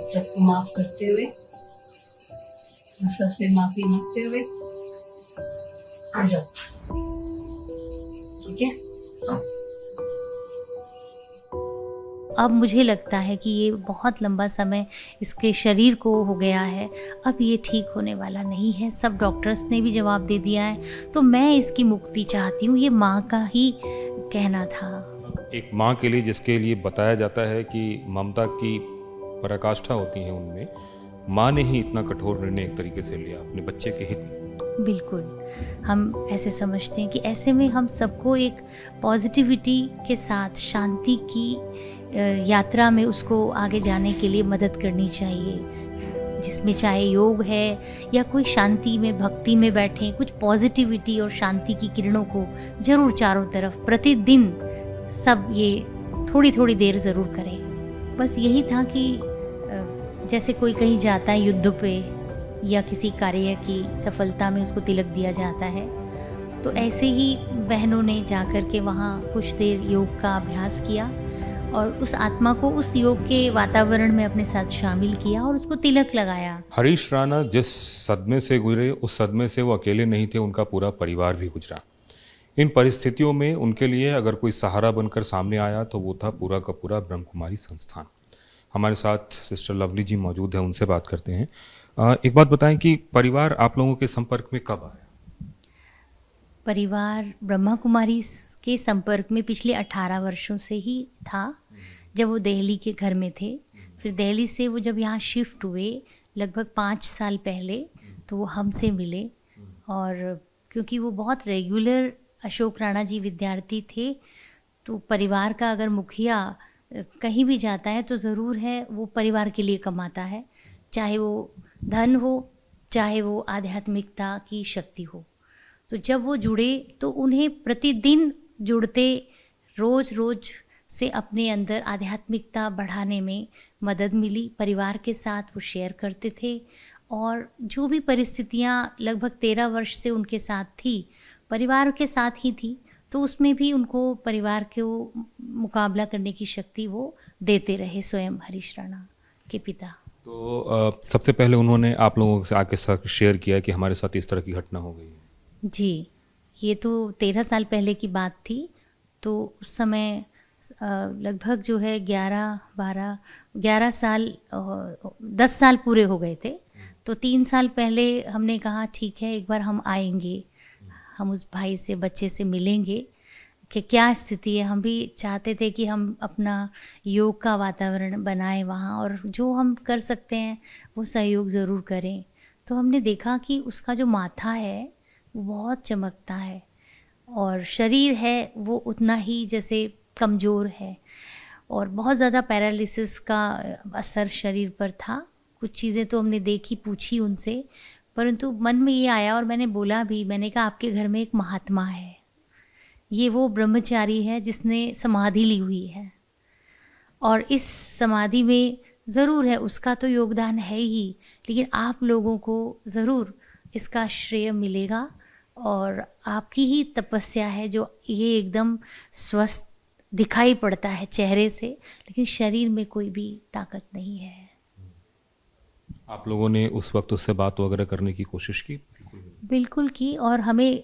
सबको माफ करते हुए और सबसे माफी मांगते हुए आ जाओ, ठीक है। अब मुझे लगता है कि ये बहुत लंबा समय इसके शरीर को हो गया है, अब ये ठीक होने वाला नहीं है। सब डॉक्टर्स ने भी जवाब दे दिया है, तो मैं इसकी मुक्ति चाहती हूँ, ये माँ का ही कहना था। एक माँ के लिए, जिसके लिए बताया जाता है कि ममता की पराकाष्ठा होती है उनमें, माँ ने ही इतना कठोर निर्णय एक तरीके से लिया अपने बच्चे के हित में। बिल्कुल, हम ऐसे समझते हैं कि ऐसे में हम सबको एक पॉजिटिविटी के साथ शांति की यात्रा में उसको आगे जाने के लिए मदद करनी चाहिए, जिसमें चाहे योग है या कोई शांति में भक्ति में बैठे, कुछ पॉजिटिविटी और शांति की किरणों को जरूर चारों तरफ प्रतिदिन सब ये थोड़ी थोड़ी देर ज़रूर करें। बस यही था कि जैसे कोई कहीं जाता है युद्ध पे या किसी कार्य की सफलता में उसको तिलक दिया जाता है, तो ऐसे ही बहनों ने जाकर के वहाँ कुछ देर योग का अभ्यास किया और उस आत्मा को उस योग के वातावरण में अपने साथ शामिल किया और उसको तिलक लगाया। हरीश राणा जिस सदमे से गुजरे, उस सदमे से वो अकेले नहीं थे, उनका पूरा परिवार भी गुजरा। इन परिस्थितियों में उनके लिए अगर कोई सहारा बनकर सामने आया तो वो था पूरा का पूरा ब्रह्म कुमारी संस्थान। हमारे साथ सिस्टर लवली जी मौजूद हैं, उनसे बात करते हैं। एक बात बताएं कि परिवार आप लोगों के संपर्क में कब आया? परिवार ब्रह्मा कुमारी के संपर्क में पिछले 18 वर्षों से ही था, जब वो दिल्ली के घर में थे। फिर दिल्ली से वो जब यहाँ शिफ्ट हुए लगभग 5 साल पहले, तो वो हमसे मिले। और क्योंकि वो बहुत रेगुलर अशोक राणा जी विद्यार्थी थे, तो परिवार का अगर मुखिया कहीं भी जाता है तो ज़रूर है वो परिवार के लिए कमाता है, चाहे वो धन हो चाहे वो आध्यात्मिकता की शक्ति हो। तो जब वो जुड़े तो उन्हें प्रतिदिन जुड़ते रोज़ रोज़ से अपने अंदर आध्यात्मिकता बढ़ाने में मदद मिली। परिवार के साथ वो शेयर करते थे और जो भी परिस्थितियाँ लगभग 13 वर्ष से उनके साथ थी, परिवार के साथ ही थी, तो उसमें भी उनको परिवार को मुकाबला करने की शक्ति वो देते रहे, स्वयं हरीश राणा के पिता। तो सबसे पहले उन्होंने आप लोगों से आके साथ शेयर किया कि हमारे साथ इस तरह की घटना हो गई है। जी, ये तो 13 साल पहले की बात थी। तो उस समय लगभग जो है 11 साल 10 साल पूरे हो गए थे। तो 3 साल पहले हमने कहा ठीक है, एक बार हम आएंगे, हम उस भाई से, बच्चे से मिलेंगे कि क्या स्थिति है। हम भी चाहते थे कि हम अपना योग का वातावरण बनाएं वहाँ, और जो हम कर सकते हैं वो सहयोग ज़रूर करें। तो हमने देखा कि उसका जो माथा है वो बहुत चमकता है और शरीर है वो उतना ही जैसे कमज़ोर है, और बहुत ज़्यादा पैरालिसिस का असर शरीर पर था। कुछ चीज़ें तो हमने देखी, पूछी उनसे, परंतु मन में ये आया और मैंने बोला भी, मैंने कहा आपके घर में एक महात्मा है, ये वो ब्रह्मचारी है जिसने समाधि ली हुई है, और इस समाधि में ज़रूर है उसका तो योगदान है ही, लेकिन आप लोगों को ज़रूर इसका श्रेय मिलेगा, और आपकी ही तपस्या है जो ये एकदम स्वस्थ दिखाई पड़ता है चेहरे से, लेकिन शरीर में कोई भी ताकत नहीं है। आप लोगों ने उस वक्त उससे बात वगैरह करने की कोशिश की? बिल्कुल की, और हमें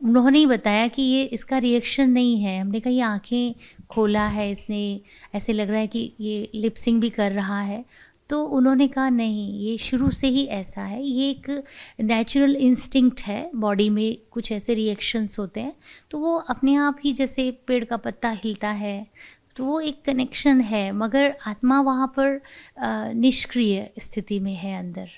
उन्होंने ही बताया कि ये इसका रिएक्शन नहीं है। हमने कहा ये आंखें खोला है इसने, ऐसे लग रहा है कि ये लिपसिंग भी कर रहा है। तो उन्होंने कहा नहीं, ये शुरू से ही ऐसा है, ये एक नेचुरल इंस्टिंक्ट है, बॉडी में कुछ ऐसे रिएक्शंस होते हैं, तो वो अपने आप ही जैसे पेड़ का पत्ता हिलता है, तो वो एक कनेक्शन है, मगर आत्मा वहाँ पर निष्क्रिय स्थिति में है अंदर।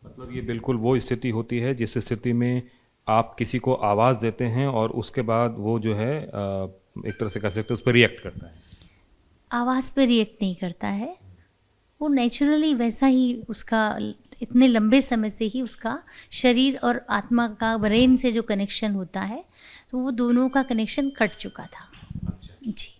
मतलब ये बिल्कुल वो स्थिति होती है जिस स्थिति में आप किसी को आवाज़ देते हैं और उसके बाद वो जो है एक तरह से कह सकते हैं उस पर रिएक्ट करता है। आवाज़ पे रिएक्ट नहीं करता है, वो नेचुरली वैसा ही उसका इतने लंबे समय से ही उसका शरीर और आत्मा का ब्रेन से जो कनेक्शन होता है, तो वो दोनों का कनेक्शन कट चुका था। अच्छा। जी।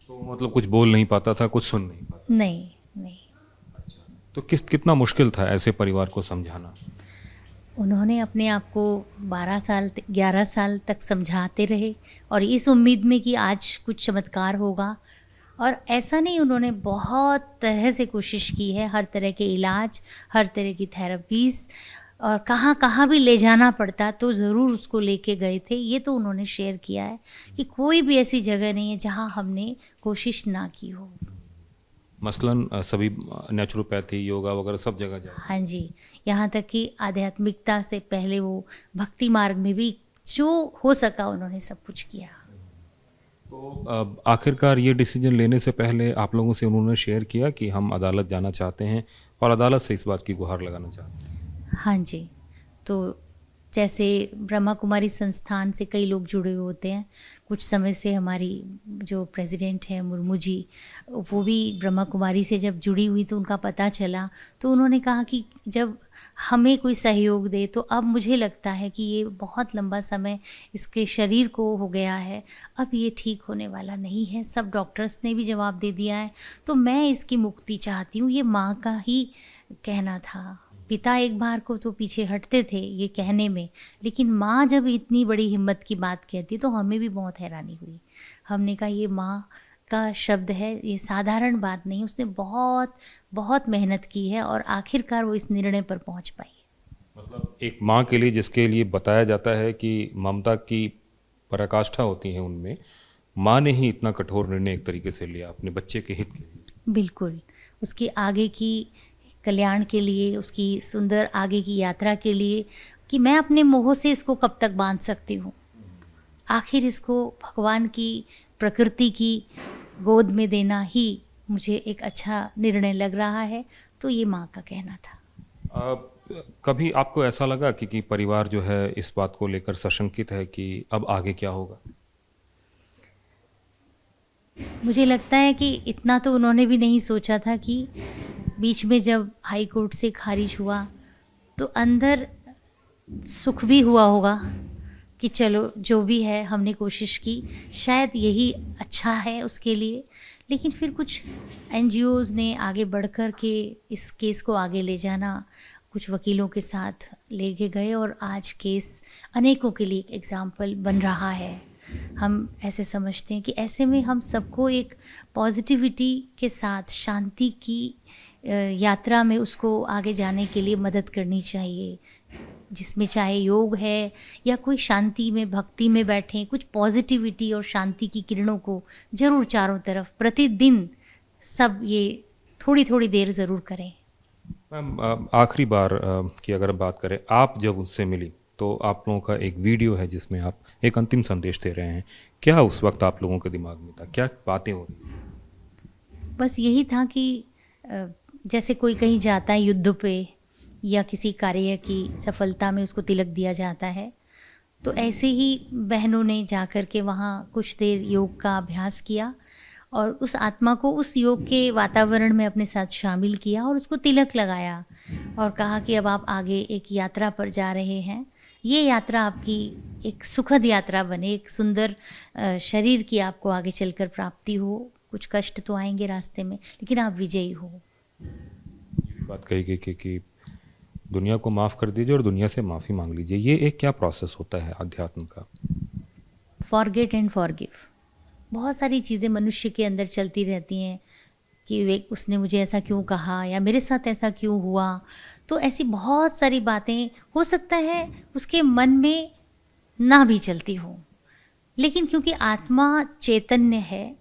तो मतलब कुछ बोल नहीं पाता था, कुछ सुन नहीं पाता? नहीं नहीं। अच्छा। तो कितना मुश्किल था ऐसे परिवार को समझाना? उन्होंने अपने आप को 11 साल तक समझाते रहे, और इस उम्मीद में कि आज कुछ चमत्कार होगा, और ऐसा नहीं, उन्होंने बहुत तरह से कोशिश की है, हर तरह के इलाज, हर तरह की थेरेपीज़, और कहाँ कहाँ भी ले जाना पड़ता तो ज़रूर उसको लेके गए थे। ये तो उन्होंने शेयर किया है कि कोई भी ऐसी जगह नहीं है जहाँ हमने कोशिश ना की हो। मसलन सभी नेचुरोपैथी योगा वगैरह सब जगह जाए। हाँ जी, यहाँ तक कि आध्यात्मिकता से पहले वो भक्ति मार्ग में भी जो हो सका उन्होंने सब कुछ किया। तो आखिरकार ये डिसीजन लेने से पहले आप लोगों से उन्होंने शेयर किया कि हम अदालत जाना चाहते हैं और अदालत से इस बात की गुहार लगाना चाहते हैं? हाँ जी, तो जैसे ब्रह्मा कुमारी संस्थान से कई लोग जुड़े हुए होते हैं। कुछ समय से हमारी जो प्रेसिडेंट है मुर्मू जी, वो भी ब्रह्मा कुमारी से जब जुड़ी हुई तो उनका पता चला, तो उन्होंने कहा कि जब हमें कोई सहयोग दे, तो अब मुझे लगता है कि ये बहुत लंबा समय इसके शरीर को हो गया है, अब ये ठीक होने वाला नहीं है। सब डॉक्टर्स ने भी जवाब दे दिया है, तो मैं इसकी मुक्ति चाहती हूँ। ये माँ का ही कहना था। पिता एक बार को तो पीछे हटते थे ये कहने में, लेकिन माँ जब इतनी बड़ी हिम्मत की बात कहती तो हमें भी बहुत हैरानी हुई। हमने कहा ये माँ का शब्द है, ये साधारण बात नहीं, उसने बहुत बहुत मेहनत की है और आखिरकार वो इस निर्णय पर पहुँच पाई। मतलब एक माँ के लिए, जिसके लिए बताया जाता है कि ममता की पराकाष्ठा होती है उनमें, माँ ने ही इतना कठोर निर्णय एक तरीके से लिया अपने बच्चे के हित के लिए। बिल्कुल, उसकी आगे की कल्याण के लिए, उसकी सुंदर आगे की यात्रा के लिए, कि मैं अपने मोह से इसको कब तक बांध सकती हूँ, आखिर इसको भगवान की, प्रकृति की गोद में देना ही मुझे एक अच्छा निर्णय लग रहा है। तो ये माँ का कहना था। कभी आपको ऐसा लगा कि परिवार जो है इस बात को लेकर सशंकित है कि अब आगे क्या होगा? मुझे लगता है कि इतना तो उन्होंने भी नहीं सोचा था कि बीच में जब हाई कोर्ट से खारिज हुआ तो अंदर सुख भी हुआ होगा कि चलो जो भी है हमने कोशिश की, शायद यही अच्छा है उसके लिए। लेकिन फिर कुछ एनजीओज़ ने आगे बढ़कर के इस केस को आगे ले जाना, कुछ वकीलों के साथ लेके गए और आज केस अनेकों के लिए एक एग्जाम्पल बन रहा है। हम ऐसे समझते हैं कि ऐसे में हम सबको एक पॉजिटिविटी के साथ शांति की यात्रा में उसको आगे जाने के लिए मदद करनी चाहिए, जिसमें चाहे योग है या कोई शांति में भक्ति में बैठें, कुछ पॉजिटिविटी और शांति की किरणों को ज़रूर चारों तरफ प्रतिदिन सब ये थोड़ी थोड़ी देर ज़रूर करें। मैम, आखिरी बार की अगर बात करें, आप जब उससे मिली तो आप लोगों का एक वीडियो है जिसमें आप एक अंतिम संदेश दे रहे हैं। क्या उस वक्त आप लोगों के दिमाग में था, क्या बातें हो रही? बस यही था कि जैसे कोई कहीं जाता है युद्ध पे या किसी कार्य की सफलता में उसको तिलक दिया जाता है, तो ऐसे ही बहनों ने जाकर के वहाँ कुछ देर योग का अभ्यास किया और उस आत्मा को उस योग के वातावरण में अपने साथ शामिल किया और उसको तिलक लगाया और कहा कि अब आप आगे एक यात्रा पर जा रहे हैं। ये यात्रा आपकी एक सुखद यात्रा बने, एक सुंदर शरीर की आपको आगे चलकर प्राप्ति हो। कुछ कष्ट तो आएंगे रास्ते में, लेकिन आप विजयी हो। ये बात कही गई कि दुनिया को माफ़ कर दीजिए और दुनिया से माफ़ी मांग लीजिए। ये एक क्या प्रोसेस होता है अध्यात्म का? Forget and forgive. बहुत सारी चीज़ें मनुष्य के अंदर चलती रहती हैं कि वे उसने मुझे ऐसा क्यों कहा या मेरे साथ ऐसा क्यों हुआ। तो ऐसी बहुत सारी बातें हो सकता है उसके मन में ना भी चलती हो, लेकिन क्योंकि आत्मा चैतन्य है,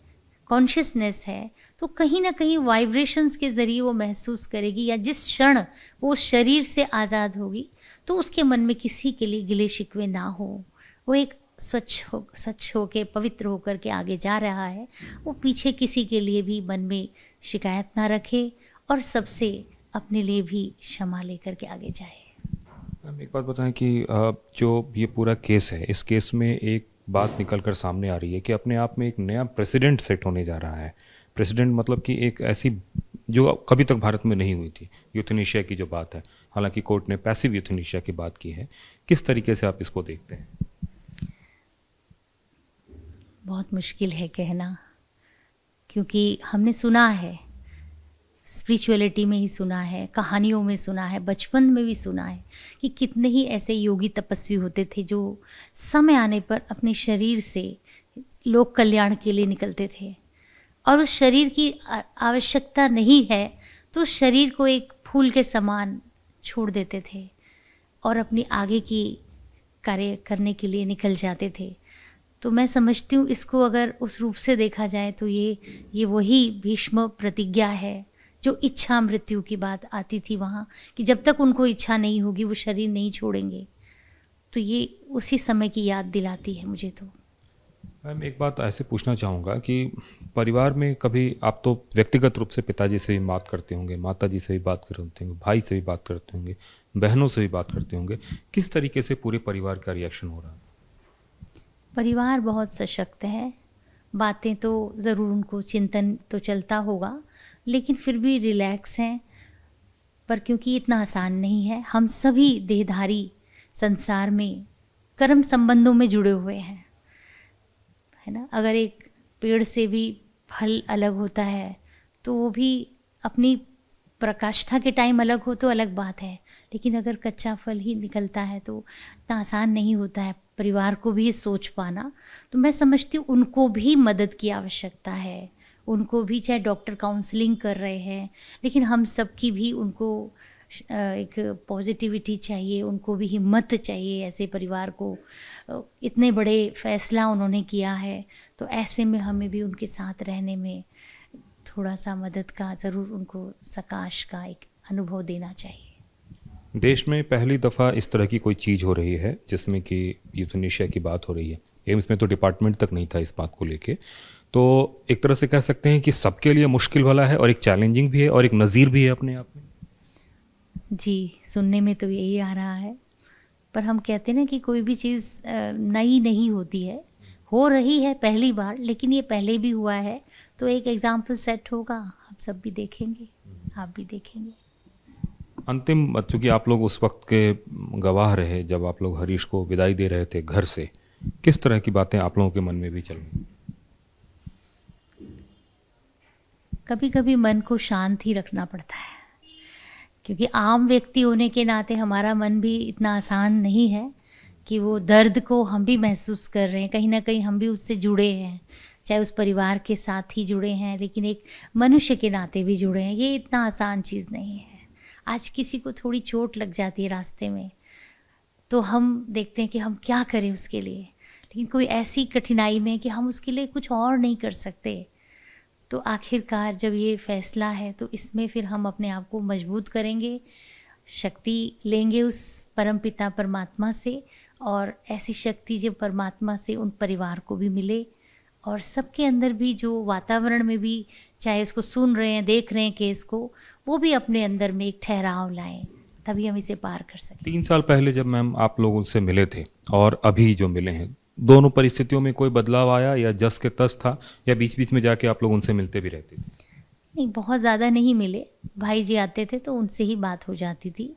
कॉन्शियसनेस है, तो कहीं ना कहीं वाइब्रेशंस के ज़रिए वो महसूस करेगी, या जिस क्षण वो शरीर से आज़ाद होगी तो उसके मन में किसी के लिए गिले शिकवे ना हो। वो एक स्वच्छ हो के पवित्र होकर के आगे जा रहा है। वो पीछे किसी के लिए भी मन में शिकायत ना रखे और सबसे अपने लिए भी क्षमा लेकर के आगे जाए। मैम, एक बात बताएं कि जो ये पूरा केस है, इस केस में एक बात निकल कर सामने आ रही है कि अपने आप में एक नया प्रेसिडेंट सेट होने जा रहा है। प्रेसिडेंट मतलब कि एक ऐसी जो कभी तक भारत में नहीं हुई थी, यूथनेशिया की जो बात है। हालांकि कोर्ट ने पैसिव यूथनेशिया की बात की है। किस तरीके से आप इसको देखते हैं? बहुत मुश्किल है कहना, क्योंकि हमने सुना है, स्पिरिचुअलिटी में ही सुना है, कहानियों में सुना है, बचपन में भी सुना है कि कितने ही ऐसे योगी तपस्वी होते थे जो समय आने पर अपने शरीर से लोक कल्याण के लिए निकलते थे और उस शरीर की आवश्यकता नहीं है तो उस शरीर को एक फूल के समान छोड़ देते थे और अपनी आगे की कार्य करने के लिए निकल जाते थे। तो मैं समझती हूँ इसको अगर उस रूप से देखा जाए तो ये वही भीष्म प्रतिज्ञा है जो इच्छा मृत्यु की बात आती थी वहाँ, कि जब तक उनको इच्छा नहीं होगी वो शरीर नहीं छोड़ेंगे। तो ये उसी समय की याद दिलाती है मुझे। तो मैम एक बात ऐसे पूछना चाहूँगा कि परिवार में कभी आप तो व्यक्तिगत रूप से पिताजी से भी बात करते होंगे, माताजी से भी बात करते होंगे, भाई से भी बात करते होंगे, बहनों से भी बात करते होंगे, किस तरीके से पूरे परिवार का रिएक्शन हो रहा है? परिवार बहुत सशक्त है, बातें तो ज़रूर उनको चिंतन तो चलता होगा लेकिन फिर भी रिलैक्स हैं। पर क्योंकि इतना आसान नहीं है, हम सभी देहधारी संसार में कर्म संबंधों में जुड़े हुए हैं, है ना। अगर एक पेड़ से भी फल अलग होता है तो वो भी अपनी प्रकाष्ठा के टाइम अलग हो तो अलग बात है, लेकिन अगर कच्चा फल ही निकलता है तो इतना आसान नहीं होता है परिवार को भी सोच पाना। तो मैं समझती हूँ उनको भी मदद की आवश्यकता है, उनको भी चाहे डॉक्टर काउंसलिंग कर रहे हैं लेकिन हम सब की भी उनको एक पॉजिटिविटी चाहिए, उनको भी हिम्मत चाहिए। ऐसे परिवार को इतने बड़े फैसला उन्होंने किया है तो ऐसे में हमें भी उनके साथ रहने में थोड़ा सा मदद का ज़रूर उनको सकाश का एक अनुभव देना चाहिए। देश में पहली दफ़ा इस तरह की कोई चीज़ हो रही है जिसमें कि यूथनेशिया की बात हो रही है। एम्स में तो डिपार्टमेंट तक नहीं था इस बात को लेके, तो एक तरह से कह सकते हैं कि सबके लिए मुश्किल वाला है और एक चैलेंजिंग भी है और एक नज़ीर भी है अपने आप में। जी, सुनने में तो यही आ रहा है, पर हम कहते हैं ना कि कोई भी चीज़ नई नहीं होती है, हो रही है पहली बार, लेकिन ये पहले भी हुआ है तो एक एग्जाम्पल सेट होगा, हम सब भी देखेंगे, आप भी देखेंगे। अंतिम, चूंकि आप लोग उस वक्त के गवाह रहे जब आप लोग हरीश को विदाई दे रहे थे घर से, किस तरह की बातें आप लोगों के मन में भी चल रही? कभी कभी मन को शांत ही रखना पड़ता है, क्योंकि आम व्यक्ति होने के नाते हमारा मन भी इतना आसान नहीं है कि वो दर्द को हम भी महसूस कर रहे हैं, कहीं ना कहीं हम भी उससे जुड़े हैं, चाहे उस परिवार के साथ ही जुड़े हैं लेकिन एक मनुष्य के नाते भी जुड़े हैं। ये इतना आसान चीज़ नहीं है। आज किसी को थोड़ी चोट लग जाती है रास्ते में तो हम देखते हैं कि हम क्या करें उसके लिए, लेकिन कोई ऐसी कठिनाई में कि हम उसके लिए कुछ और नहीं कर सकते। तो आखिरकार जब ये फैसला है तो इसमें फिर हम अपने आप को मजबूत करेंगे, शक्ति लेंगे उस परमपिता परमात्मा से, और ऐसी शक्ति जब परमात्मा से उन परिवार को भी मिले और सबके अंदर भी जो वातावरण में भी चाहे इसको सुन रहे हैं देख रहे हैं केस को, वो भी अपने अंदर में एक ठहराव लाएं, तभी हम इसे पार कर सकें। 3 साल पहले जब मैम आप लोग उनसे मिले थे और अभी जो मिले हैं, दोनों परिस्थितियों में कोई बदलाव आया या जस के तस था, या बीच बीच में जाके आप लोग उनसे मिलते भी रहते थे? नहीं, बहुत ज़्यादा नहीं मिले। भाई जी आते थे तो उनसे ही बात हो जाती थी,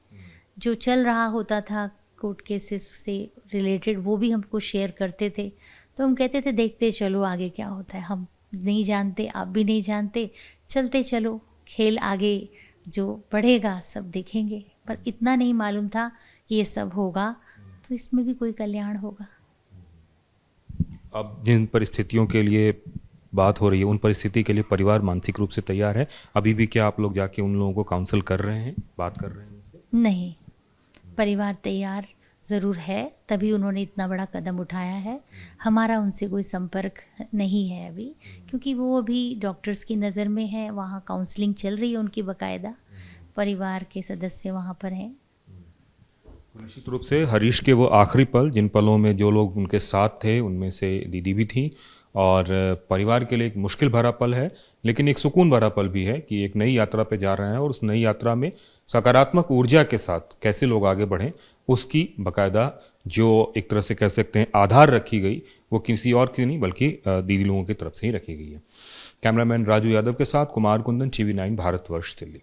जो चल रहा होता था कोर्ट केसेस से रिलेटेड वो भी हमको शेयर करते थे। तो हम कहते थे देखते चलो आगे क्या होता है, हम नहीं जानते, आप भी नहीं जानते, चलते चलो, खेल आगे जो बढ़ेगा सब देखेंगे। पर इतना नहीं मालूम था कि ये सब होगा, तो इसमें भी कोई कल्याण होगा। अब जिन परिस्थितियों के लिए बात हो रही है उन परिस्थिति के लिए परिवार मानसिक रूप से तैयार है? अभी भी क्या आप लोग जाके उन लोगों को काउंसल कर रहे हैं, बात कर रहे हैं उनसे? नहीं, परिवार तैयार ज़रूर है, तभी उन्होंने इतना बड़ा कदम उठाया है। हमारा उनसे कोई संपर्क नहीं है अभी, क्योंकि वो अभी डॉक्टर्स की नज़र में है, वहाँ काउंसलिंग चल रही है उनकी बाकायदा, परिवार के सदस्य वहाँ पर हैं। निश्चित रूप से हरीश के वो आखिरी पल, जिन पलों में जो लोग उनके साथ थे उनमें से दीदी भी थी, और परिवार के लिए एक मुश्किल भरा पल है लेकिन एक सुकून भरा पल भी है कि एक नई यात्रा पे जा रहे हैं और उस नई यात्रा में सकारात्मक ऊर्जा के साथ कैसे लोग आगे बढ़ें उसकी बाकायदा जो एक तरह से कह सकते हैं आधार रखी गई, वो किसी और की नहीं बल्कि दीदी लोगों की तरफ से ही रखी गई है। कैमरामैन राजू यादव के साथ कुमार कुंदन, TV9 भारतवर्ष, दिल्ली।